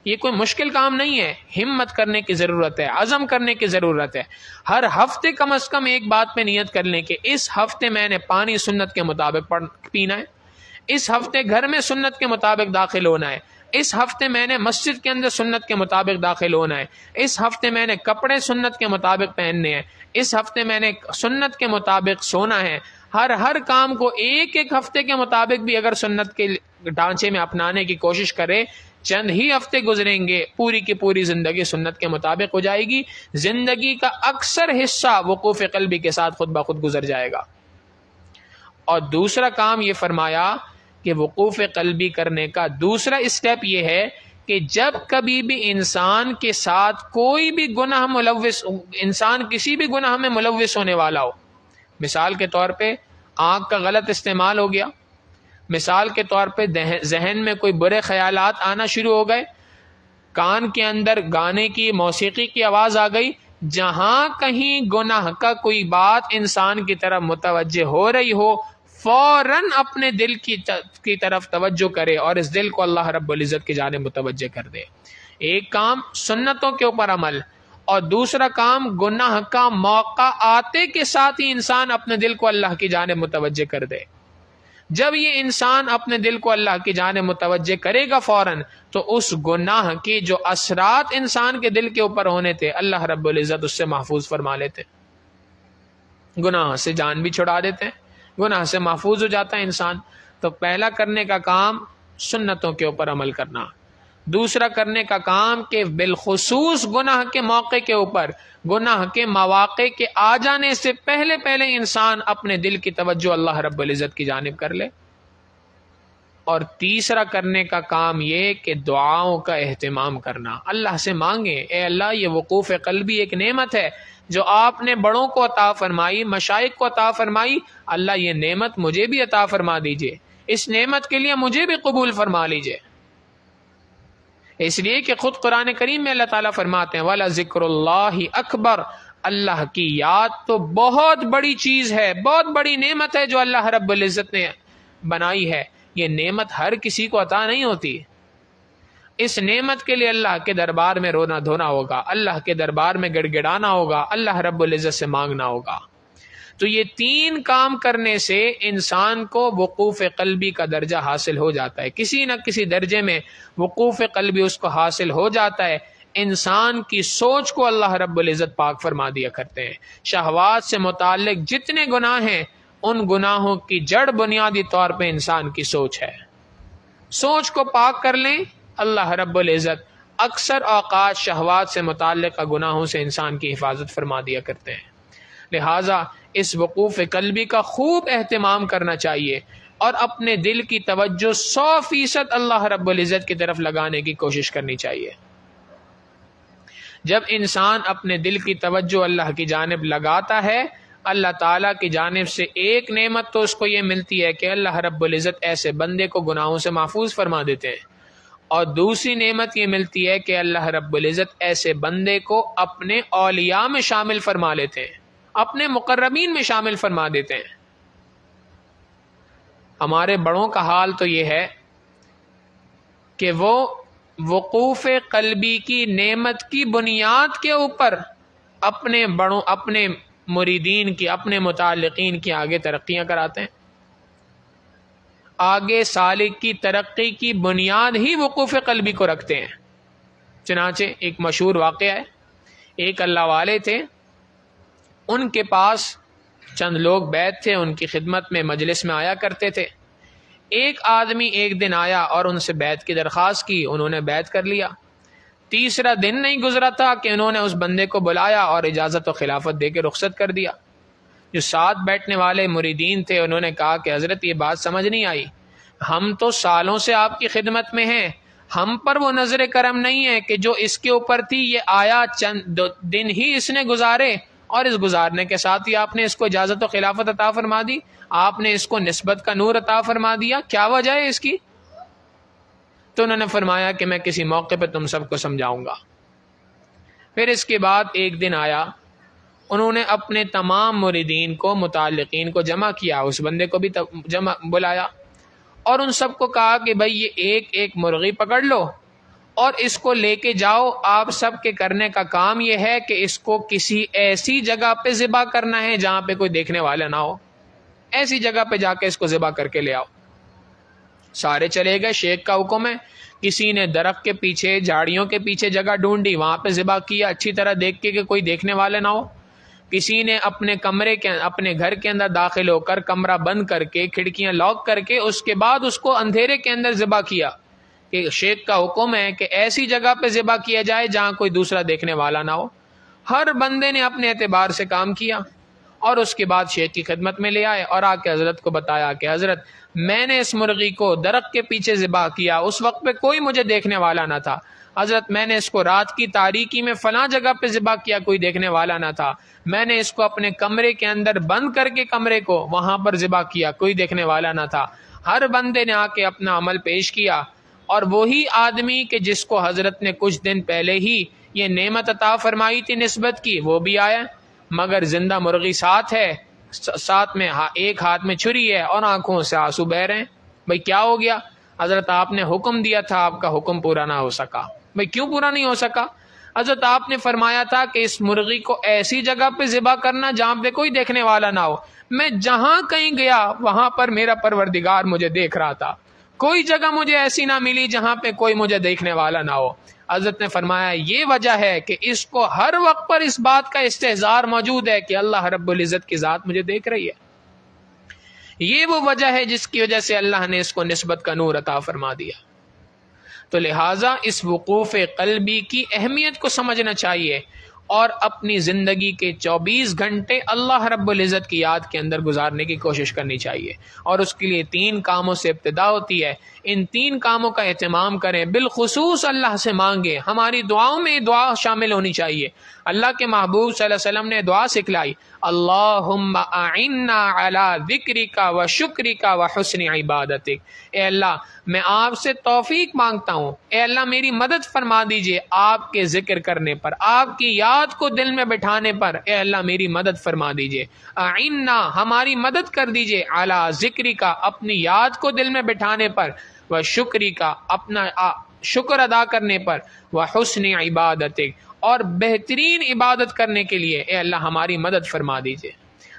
یہ کوئی مشکل کام نہیں ہے، ہمت کرنے کی ضرورت ہے، عزم کرنے کی ضرورت ہے. ہر ہفتے کم از کم ایک بات پہ نیت کر لیں کہ اس ہفتے میں نے پانی سنت کے مطابق پینا ہے، اس ہفتے گھر میں سنت کے مطابق داخل ہونا ہے، اس ہفتے میں نے مسجد کے اندر سنت کے مطابق داخل ہونا ہے، اس ہفتے میں نے کپڑے سنت کے مطابق پہننے ہیں، اس ہفتے میں نے سنت کے مطابق سونا ہے. ہر کام کو ایک ہفتے کے مطابق بھی اگر سنت کے ڈھانچے میں اپنانے کی کوشش کرے، چند ہی ہفتے گزریں گے، پوری کی پوری زندگی سنت کے مطابق ہو جائے گی. زندگی کا اکثر حصہ وقوف قلبی کے ساتھ خود بخود گزر جائے گا. اور دوسرا کام یہ فرمایا کہ وقوف قلبی کرنے کا دوسرا اسٹیپ یہ ہے کہ جب کبھی بھی انسان کے ساتھ کوئی بھی گناہ انسان کسی بھی گناہ میں ملوث ہونے والا ہو، مثال کے طور پہ آنکھ کا غلط استعمال ہو گیا، مثال کے طور پہ ذہن میں کوئی برے خیالات آنا شروع ہو گئے، کان کے اندر گانے کی، موسیقی کی آواز آ گئی، جہاں کہیں گناہ کا کوئی بات انسان کی طرف متوجہ ہو رہی ہو، فوراً اپنے دل کی طرف توجہ کرے اور اس دل کو اللہ رب العزت کی جانب متوجہ کر دے. ایک کام سنتوں کے اوپر عمل اور دوسرا کام گناہ کا موقع آتے کے ساتھ ہی انسان اپنے دل کو اللہ کی جانب متوجہ کر دے. جب یہ انسان اپنے دل کو اللہ کی جانب متوجہ کرے گا فوراً، تو اس گناہ کے جو اثرات انسان کے دل کے اوپر ہونے تھے اللہ رب العزت اس سے محفوظ فرما لیتے، گناہ سے جان بھی چھڑا دیتے ہیں، گناہ سے محفوظ ہو جاتا ہے انسان. تو پہلا کرنے کا کام سنتوں کے اوپر عمل کرنا. دوسرا کرنے کا کام کہ بالخصوص گناہ کے موقع کے اوپر، گناہ کے مواقع کے آ جانے سے پہلے پہلے انسان اپنے دل کی توجہ اللہ رب العزت کی جانب کر لے۔ اور تیسرا کرنے کا کام یہ کہ دعاؤں کا اہتمام کرنا، اللہ سے مانگیں، اے اللہ یہ وقوف قلبی ایک نعمت ہے جو آپ نے بڑوں کو عطا فرمائی، مشائخ کو عطا فرمائی، اللہ یہ نعمت مجھے بھی عطا فرما دیجئے، اس نعمت کے لیے مجھے بھی قبول فرما لیجئے۔ اس لیے کہ خود قرآن کریم میں اللہ تعالیٰ فرماتے ہیں وَلَذِكْرُ اللَّهِ اکبر، اللہ کی یاد تو بہت بڑی چیز ہے، بہت بڑی نعمت ہے جو اللہ رب العزت نے بنائی ہے۔ یہ نعمت ہر کسی کو عطا نہیں ہوتی۔ اس نعمت کے لیے اللہ کے دربار میں رونا دھونا ہوگا، اللہ کے دربار میں گڑ گڑانا ہوگا، اللہ رب العزت سے مانگنا ہوگا۔ تو یہ تین کام کرنے سے انسان کو وقوف قلبی کا درجہ حاصل ہو جاتا ہے، کسی نہ کسی درجے میں وقوف قلبی اس کو حاصل ہو جاتا ہے۔ انسان کی سوچ کو اللہ رب العزت پاک فرما دیا کرتے ہیں۔ شہوات سے متعلق جتنے گناہ ہیں ان گناہوں کی جڑ بنیادی طور پہ انسان کی سوچ ہے۔ سوچ کو پاک کر لیں، اللہ رب العزت اکثر اوقات شہوات سے متعلق گناہوں سے انسان کی حفاظت فرما دیا کرتے ہیں۔ لہٰذا اس وقوف قلبی کا خوب اہتمام کرنا چاہیے اور اپنے دل کی توجہ 100% اللہ رب العزت کی طرف لگانے کی کوشش کرنی چاہیے۔ جب انسان اپنے دل کی توجہ اللہ کی جانب لگاتا ہے، اللہ تعالیٰ کی جانب سے ایک نعمت تو اس کو یہ ملتی ہے کہ اللہ رب العزت ایسے بندے کو گناہوں سے محفوظ فرما دیتے ہیں، اور دوسری نعمت یہ ملتی ہے کہ اللہ رب العزت ایسے بندے کو اپنے اولیاء میں شامل فرما لیتے ہیں، اپنے مقربین میں شامل فرما دیتے ہیں۔ ہمارے بڑوں کا حال تو یہ ہے کہ وہ وقوف قلبی کی نعمت کی بنیاد کے اوپر اپنے بڑوں، اپنے مریدین کی، اپنے متعلقین کی آگے ترقیاں کراتے ہیں۔ آگے سالک کی ترقی کی بنیاد ہی وقوف قلبی کو رکھتے ہیں۔ چنانچہ ایک مشہور واقعہ ہے، ایک اللہ والے تھے، ان کے پاس چند لوگ بیعت تھے، ان کی خدمت میں مجلس میں آیا کرتے تھے۔ ایک آدمی ایک دن آیا اور ان سے بیعت کی درخواست کی، انہوں نے بیعت کر لیا۔ تیسرا دن نہیں گزرا تھا کہ انہوں نے اس بندے کو بلایا اور اجازت و خلافت دے کے رخصت کر دیا۔ جو ساتھ بیٹھنے والے مریدین تھے انہوں نے کہا کہ حضرت یہ بات سمجھ نہیں آئی، ہم تو سالوں سے آپ کی خدمت میں ہیں، ہم پر وہ نظر کرم نہیں ہے کہ جو اس کے اوپر تھی یہ آیا چند دن ہی اس نے گزارے اور اس گزارنے کے ساتھ ہی آپ نے اس کو اجازت و خلافت عطا فرما دی، آپ نے اس کو نسبت کا نور عطا فرما دیا، کیا وجہ ہے اس کی؟ تو انہوں نے فرمایا کہ میں کسی موقع پہ تم سب کو سمجھاؤں گا۔ پھر اس کے بعد ایک دن آیا، انہوں نے اپنے تمام مریدین کو، متعلقین کو جمع کیا، اس بندے کو بھی بلایا اور ان سب کو کہا کہ بھئی یہ ایک ایک مرغی پکڑ لو اور اس کو لے کے جاؤ، آپ سب کے کرنے کا کام یہ ہے کہ اس کو کسی ایسی جگہ پہ ذبح کرنا ہے جہاں پہ کوئی دیکھنے والا نہ ہو، ایسی جگہ پہ جا کے اس کو ذبح کر کے لے آؤ۔ سارے چلے گئے، شیخ کا حکم ہے، کسی نے درخت کے پیچھے، جھاڑیوں کے پیچھے جگہ ڈھونڈی، وہاں پہ ذبح کیا اچھی طرح دیکھ کے کہ کوئی دیکھنے والا نہ ہو۔ کسی نے اپنے کمرے کے، اپنے گھر کے اندر داخل ہو کر کمرہ بند کر کے، کھڑکیاں لاک کر کے، اس کے بعد اس کو اندھیرے کے اندر ذبح کیا کہ شیخ کا حکم ہے کہ ایسی جگہ پہ ذبح کیا جائے جہاں کوئی دوسرا دیکھنے والا نہ ہو۔ ہر بندے نے اپنے اعتبار سے کام کیا اور اس کے بعد شیخ کی خدمت میں لے آئے اور آ کے حضرت کو بتایا کہ حضرت میں نے اس مرغی کو درخت کے پیچھے ذبح کیا، اس وقت پہ کوئی مجھے دیکھنے والا نہ تھا، حضرت میں نے اس کو رات کی تاریکی میں فلاں جگہ پہ ذبح کیا، کوئی دیکھنے والا نہ تھا، میں نے اس کو اپنے کمرے کے اندر بند کر کے کمرے کو وہاں پر ذبح کیا، کوئی دیکھنے والا نہ تھا۔ ہر بندے نے آ کے اپنا عمل پیش کیا، اور وہی آدمی کہ جس کو حضرت نے کچھ دن پہلے ہی یہ نعمت عطا فرمائی تھی نسبت کی، وہ بھی آیا، مگر زندہ مرغی ساتھ ہے، ساتھ میں ایک ہاتھ میں چھری ہے اور آنکھوں سے آنسو بہ رہے ہیں۔ بھئی کیا ہو گیا؟ حضرت آپ نے حکم دیا تھا، آپ کا حکم پورا نہ ہو سکا۔ بھئی کیوں پورا نہیں ہو سکا؟ حضرت آپ نے فرمایا تھا کہ اس مرغی کو ایسی جگہ پہ ذبح کرنا جہاں پہ کوئی دیکھنے والا نہ ہو۔ میں جہاں کہیں گیا وہاں پر میرا پروردگار مجھے دیکھ رہا تھا، کوئی جگہ مجھے ایسی نہ ملی جہاں پہ کوئی مجھے دیکھنے والا نہ ہو۔ حضرت نے فرمایا یہ وجہ ہے کہ اس کو ہر وقت پر اس بات کا استحضار موجود ہے کہ اللہ رب العزت کی ذات مجھے دیکھ رہی ہے۔ یہ وہ وجہ ہے جس کی وجہ سے اللہ نے اس کو نسبت کا نور عطا فرما دیا۔ تو لہٰذا اس وقوف قلبی کی اہمیت کو سمجھنا چاہیے اور اپنی زندگی کے 24 گھنٹے اللہ رب العزت کی یاد کے اندر گزارنے کی کوشش کرنی چاہیے، اور اس کے لیے 3 کاموں سے ابتدا ہوتی ہے۔ ان 3 کاموں کا اہتمام کریں، بالخصوص اللہ سے مانگیں، ہماری دعاؤں میں دعا شامل ہونی چاہیے۔ اللہ کے محبوب صلی اللہ علیہ وسلم نے دعا سکھلائی، اللہم اعنا علی ذکرک و شکرک و حسن عبادتک۔ اے اللہ میں آپ سے توفیق مانگتا ہوں، اے اللہ میری مدد فرما دیجئے آپ کے ذکر کرنے پر، آپ کی یاد کو دل میں بٹھانے پر، اے اللہ میری مدد فرما دیجئے۔ اعنا ہماری مدد کر دیجئے، علی ذکرک اپنی یاد کو دل میں بٹھانے پر، و شکرک اپنا شکر ادا کرنے پر، و حسن عبادتک اور بہترین عبادت کرنے کے لیے اے اللہ ہماری مدد فرما دیجئے۔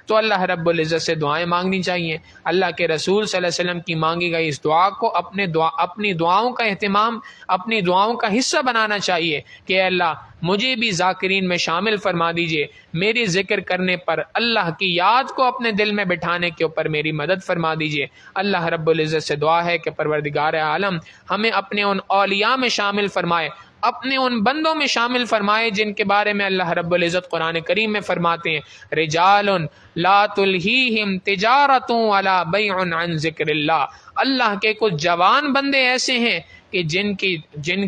تو اللہ رب العزت سے دعائیں مانگنی چاہیے۔ اللہ کے رسول صلی اللہ علیہ وسلم کی مانگی گئی اس دعا کو اپنی دعاؤں کا اہتمام، اپنی دعاؤں کا حصہ بنانا چاہیے کہ اے اللہ مجھے بھی ذاکرین میں شامل فرما دیجئے، میری ذکر کرنے پر، اللہ کی یاد کو اپنے دل میں بٹھانے کے اوپر میری مدد فرما دیجئے۔ اللہ رب العزت سے دعا ہے کہ پروردگار عالم ہمیں اپنے ان اولیاء میں شامل فرمائے، اپنے ان بندوں میں شامل فرمائے جن کے بارے میں اللہ رب العزت قرآن کریم میں فرماتے ہیں، رجال لا تلہیہم تجارت ولا بیع عن ذکر اللہ۔ اللہ کے کچھ جوان بندے ایسے ہیں کہ جن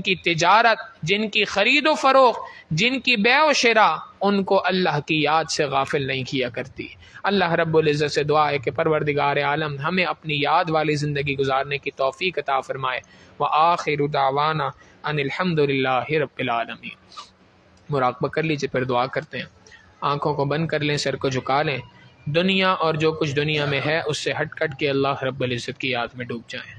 کی تجارت، جن کی خرید و فروخت، جن کی بیع و شراء ان کو اللہ کی یاد سے غافل نہیں کیا کرتی۔ اللہ رب العزت سے دعا ہے کہ پروردگار عالم ہمیں اپنی یاد والی زندگی گزارنے کی توفیق عطا فرمائے۔ وآخر دعوانا ان الحمد للہ رب العالمین۔ مراقبہ کر لیجیے، پھر دعا کرتے ہیں۔ آنکھوں کو بند کر لیں، سر کو جھکا لیں، دنیا اور جو کچھ دنیا میں ہے اس سے ہٹ کٹ کے اللہ رب العزت کی یاد میں ڈوب جائیں۔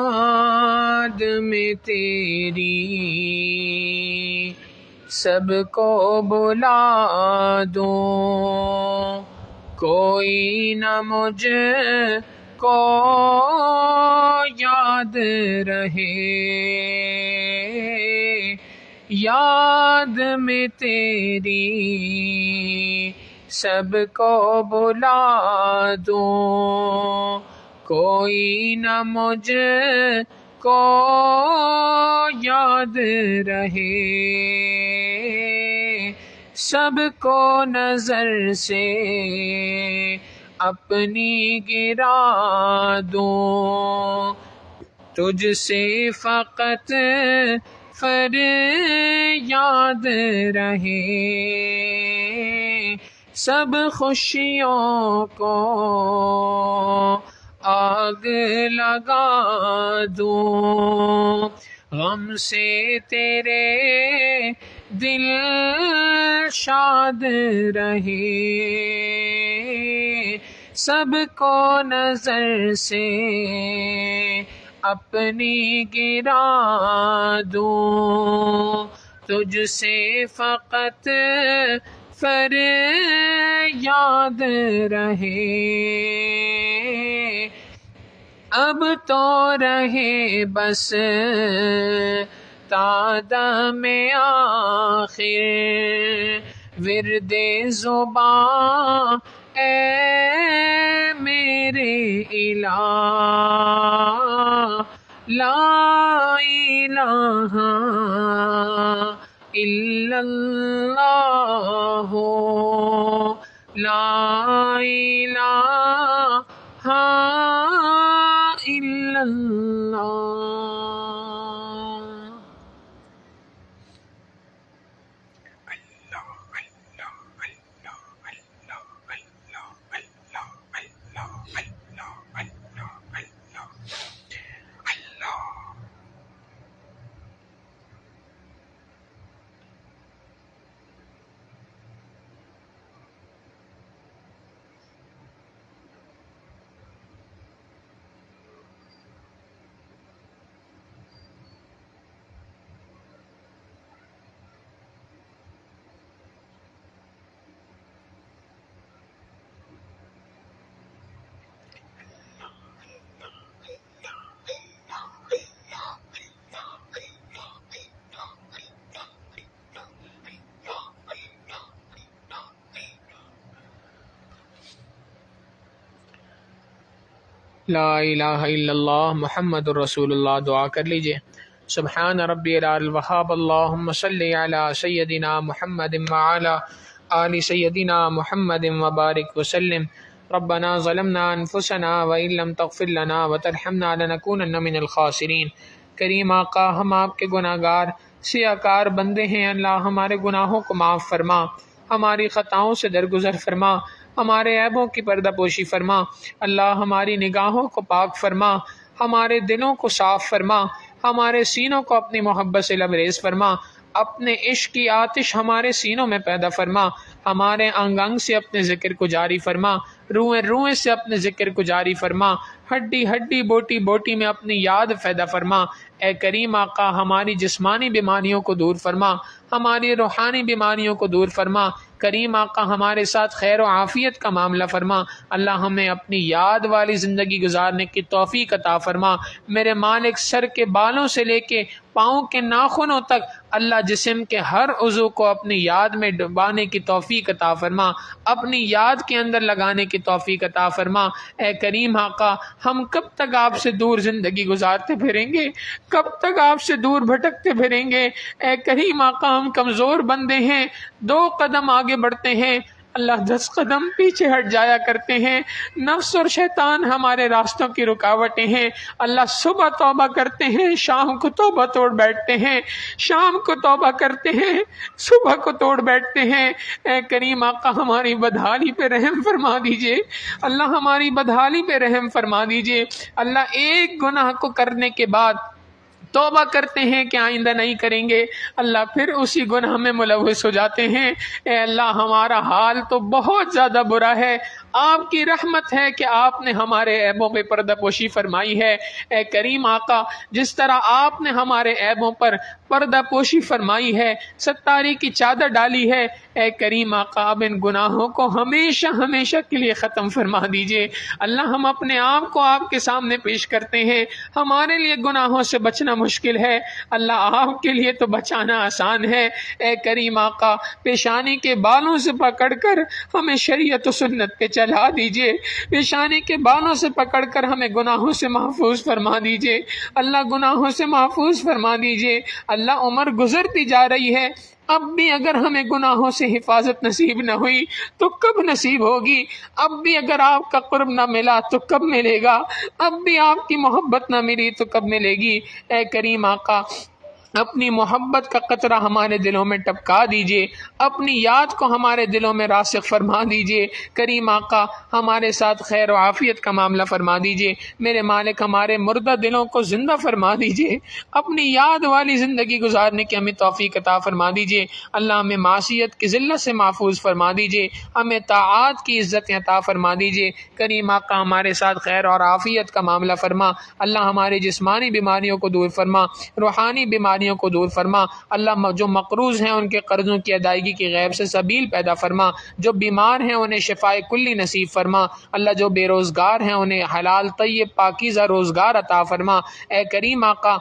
یاد میں تیری سب کو بلا دوں، کوئی نہ مجھ کو یاد رہے، یاد میں تیری سب کو بلا دوں، کوئی نہ مجھ کو یاد رہے، سب کو نظر سے اپنی گرا دوں، تجھ سے فقط فریاد رہے، سب خوشیوں کو آگ لگا دوں، غم سے تیرے دل شاد رہے، سب کو نظر سے اپنی گرا دوں، تجھ سے فقط فر یاد رہے، اب تو رہے بس تادم آخر ورد زباں اے میرے الہ، لا الہ الا اللہ، لا الہ الا اللہ۔ لا الہ الا اللہ محمد الرسول اللہ۔ دعا کر لیجئے۔ سبحان ربی العلی الوہاب، اللہم صلی علی سیدنا محمد وعلی آل سیدنا محمد وبارک وسلم۔ ربنا ظلمنا انفسنا وان لم تغفر لنا وترحمنا لنکونن من الخاسرین۔ کریم آقا، ہم آپ کے گناہ گار سیاہ کار بندے ہیں، اللہ ہمارے گناہوں کو معاف فرما، ہماری خطاؤں سے درگزر فرما، ہمارے عیبوں کی پردہ پوشی فرما، اللہ ہماری نگاہوں کو پاک فرما، ہمارے دلوں کو صاف فرما، ہمارے سینوں کو اپنی محبت سے لبریز فرما، اپنے عشق کی آتش ہمارے سینوں میں پیدا فرما، ہمارے انگ انگ سے اپنے ذکر کو جاری فرما، روئیں روئیں سے اپنے ذکر کو جاری فرما، ہڈی ہڈی بوٹی بوٹی میں اپنی یاد پیدا فرما۔ اے کریم آقا، ہماری جسمانی بیماریوں کو دور فرما، ہماری روحانی بیماریوں کو دور فرما۔ کریم آقا، ہمارے ساتھ خیر و عافیت کا معاملہ فرما، اللہ ہمیں اپنی یاد والی زندگی گزارنے کی توفیق عطا فرما۔ میرے مالک، سر کے بالوں سے لے کے پاؤں کے ناخنوں تک اللہ جسم کے ہر عضو کو اپنی یاد میں ڈبانے کی توفیق عطا فرما، اپنی یاد کے اندر لگانے کی توفیق عطا فرما۔ اے کریم آقا، ہم کب تک آپ سے دور زندگی گزارتے پھریں گے؟ کب تک آپ سے دور بھٹکتے پھریں گے؟ اے کریم آقا، ہم کمزور بندے ہیں، 2 قدم آگے بڑھتے ہیں، اللہ 10 قدم پیچھے ہٹ جایا کرتے ہیں۔ نفس اور شیطان ہمارے راستوں کی رکاوٹیں ہیں، اللہ صبح توبہ کرتے ہیں، شام کو توبہ توڑ بیٹھتے ہیں، شام کو توبہ کرتے ہیں، صبح کو توڑ بیٹھتے ہیں۔ اے کریم آقا، ہماری بدحالی پہ رحم فرما دیجئے، اللہ ہماری بدحالی پہ رحم فرما دیجئے۔ اللہ، ایک گناہ کو کرنے کے بعد توبہ کرتے ہیں کہ آئندہ نہیں کریں گے، اللہ پھر اسی گناہ میں ملوث ہو جاتے ہیں۔ اے اللہ، ہمارا حال تو بہت زیادہ برا ہے، آپ کی رحمت ہے کہ آپ نے ہمارے عیبوں پہ پردہ پوشی فرمائی ہے۔ اے کریم آقا، جس طرح آپ نے ہمارے عیبوں پر پردہ پوشی فرمائی ہے، ستاری کی چادر ڈالی ہے، اے کریم آقا، اب ان گناہوں کو ہمیشہ ہمیشہ کے لیے ختم فرما دیجئے۔ اللہ، ہم اپنے آپ کو آپ کے سامنے پیش کرتے ہیں، ہمارے لیے گناہوں سے بچنا مشکل ہے، اللہ آپ کے لیے تو بچانا آسان ہے۔ اے کریم آقا، پیشانی کے بالوں سے پکڑ کر ہمیں شریعت و سنت پہ چلا دیجئے، پیشانی کے بالوں سے پکڑ کر ہمیں گناہوں سے محفوظ فرما دیجئے، اللہ گناہوں سے محفوظ فرما دیجئے۔ اللہ، عمر گزرتی جا رہی ہے، اب بھی اگر ہمیں گناہوں سے حفاظت نصیب نہ ہوئی تو کب نصیب ہوگی؟ اب بھی اگر آپ کا قرب نہ ملا تو کب ملے گا؟ اب بھی آپ کی محبت نہ ملی تو کب ملے گی؟ اے کریم آقا، اپنی محبت کا قطرہ ہمارے دلوں میں ٹپکا دیجئے، اپنی یاد کو ہمارے دلوں میں راسخ فرما دیجئے۔ کریم آقا، ہمارے ساتھ خیر و عافیت کا معاملہ فرما دیجئے۔ میرے مالک، ہمارے مردہ دلوں کو زندہ فرما دیجئے، اپنی یاد والی زندگی گزارنے کی ہمیں توفیق عطا فرما دیجئے۔ اللہ، ہمیں معصیت کی ذلت سے محفوظ فرما دیجئے، ہمیں طاعات کی عزت عطا فرما دیجئے۔ کریم آقا، ہمارے ساتھ خیر اور عافیت کا معاملہ فرما، اللہ ہماری جسمانی بیماریوں کو دور فرما، روحانی بیماریوں بیماریوں کو دور فرما اللہ، جو مقروض ہیں ان کے قرضوں کی ادائیگی کی غیب سے سبیل پیدا فرما، جو بیمار ہیں انہیں شفائے کلی نصیب فرما اللہ، جو بے روزگار ہیں انہیں حلال طیب پاکیزہ روزگار عطا فرما اے کریم آقا،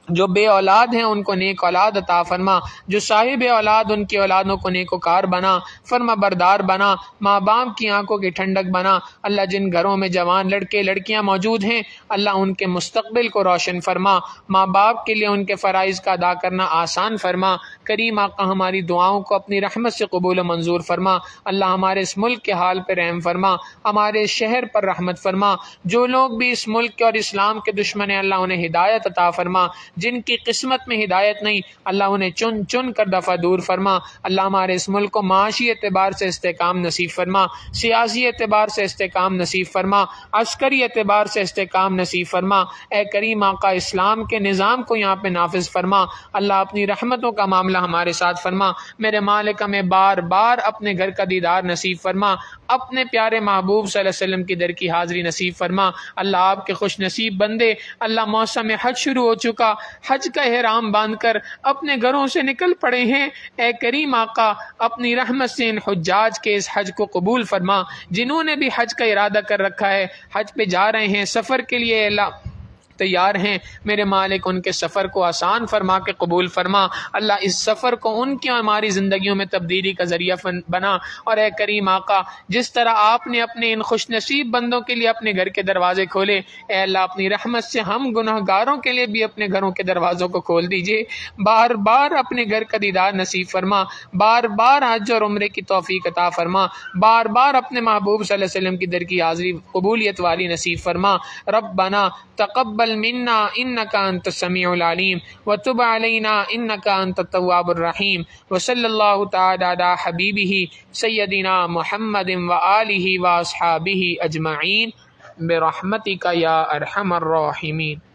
جو بے اولاد ہیں ان کو نیک اولاد عطا فرما، جو صاحب اولاد ان کی اولادوں کو نیک وکار بنا، فرما بردار بنا، ماں باپ کی آنکھوں کی ٹھنڈک بنا اللہ، جن گھروں میں جوان لڑکے لڑکیاں موجود ہیں اللہ ان کے مستقبل کو روشن فرما، ماں باپ کے لیے ان کے فرائض کا ادا کرنا آسان فرما کریم آقا، ہماری دعاؤں کو اپنی رحمت سے قبول و منظور فرما اللہ، ہمارے اس ملک کے حال پہ رحم فرما، ہمارے اس شہر پر رحمت فرما، جو لوگ بھی اس ملک کے اور اسلام کے دشمن ہیں اللہ انہیں ہدایت عطا فرما، جن کی قسمت میں ہدایت نہیں اللہ انہیں چن چن کر دفع دور فرما اللہ، ہمارے اس ملک کو معاشی اعتبار سے استحکام نصیب فرما، سیاسی اعتبار سے استحکام نصیب فرما، عسکری اعتبار سے استحکام نصیب فرما اے کریم آقا، اسلام کے نظام کو یہاں پہ نافذ فرما اللہ، اپنی رحمتوں کا معاملہ ہمارے ساتھ فرما میرے مالک، ہمیں بار بار اپنے گھر کا دیدار نصیب فرما، اپنے پیارے محبوب صلی اللہ علیہ وسلم کی در کی حاضری نصیب فرما اللہ، آپ کے خوش نصیب بندے اللہ، موسم حج شروع ہو چکا، حج کا احرام باندھ کر اپنے گھروں سے نکل پڑے ہیں اے کریم آقا، اپنی رحمت سے ان حجاج کے اس حج کو قبول فرما، جنہوں نے بھی حج کا ارادہ کر رکھا ہے، حج پہ جا رہے ہیں، سفر کے لیے اللہ تیار ہیں میرے مالک، ان کے سفر کو آسان فرما کے قبول فرما اللہ، اس سفر کو ان کی اور ہماری زندگیوں میں تبدیلی کا ذریعہ بنا، اور اے کریم آقا، جس طرح آپ نے اپنے ان خوش نصیب بندوں کے لیے اپنے گھر کے دروازے کھولے، اے اللہ اپنی رحمت سے ہم گناہ گاروں کے لیے بھی اپنے گھروں کے دروازوں کو کھول دیجئے، بار بار اپنے گھر کا دیدار نصیب فرما، بار بار حج اور عمرے کی توفیق عطا فرما، بار بار اپنے محبوب صلی اللہ علیہ وسلم کی در کی حاضری قبولیت والی نصیب فرما ربنا تقبل منا انك انت السميع العليم وتب علينا انك انت التواب الرحيم وصلى الله تعالى على حبيبه سيدنا محمد وآله واصحابه اجمعين برحمتك يا ارحم الراحمين.